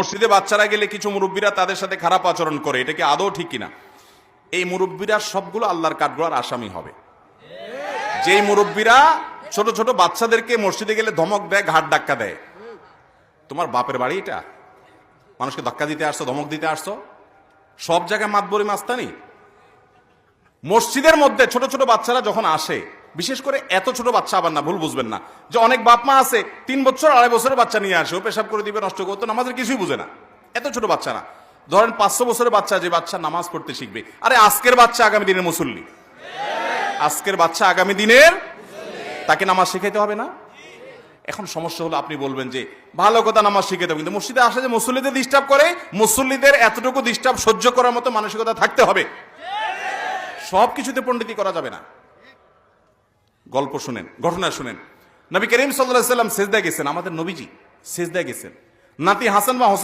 মসজিদে বাচ্চারা গেলে কিছু মুরব্বীরা তাদের সাথে খারাপ আচরণ করে, এটা কি আদৌ ঠিক কিনা? এই মুরব্বীরা সবগুলো আল্লাহর কাঠগড়ার আসামি হবে। যেই মুরব্বীরা ছোট ছোট বাচ্চাদেরকে মসজিদে গেলে ধমক দেয়, ঘাট ধাক্কা দেয়, তোমার বাপের বাড়ি এটা? মানুষকে ধাক্কা দিতে আসছো, ধমক দিতে আসছো? সব জায়গায় মাতবরি মাস্তানি। মসজিদের মধ্যে ছোট ছোট বাচ্চারা যখন আসে, বিশেষ করে এত ছোট বাচ্চা আবার না, ভুল বুঝবেন না, যে অনেক বাপ মা আছে 3 বছর 2.5 বছরের বাচ্চা নিয়ে আসে, ও পেশাব করে দিবে, নষ্ট করতো, নামাজের কিছুই বুঝে না। এত ছোট বাচ্চা না, ধরেন 500 বছরের বাচ্চা, যে বাচ্চা নামাজ পড়তে শিখবে। আরে আজকের বাচ্চা আগামী দিনের মুসল্লি, আজকের বাচ্চা আগামী দিনের, তাকে নামাজ শিখাইতে হবে না? এখন সমস্যা হলো, আপনি বলবেন যে ভালো কথা, নামাজ শিখাইতে হবে, কিন্তু মসজিদে আসে যে মুসল্লিদের ডিস্টার্ব করে, মুসল্লিদের এতটুকু ডিস্টার্ব সহ্য করার মতো মানসিকতা থাকতে হবে। সবকিছুতে পণ্ডিতি করা যাবে না। গল্প শুনেন, ঘটনা শুনেন। নবী করিম সাল্লাল্লাহু আলাইহি ওয়াসাল্লাম সিজদায় গেছেন, আমাদের নবীজি সিজদায় গেছেন, নাতি হাসান বা হোসেন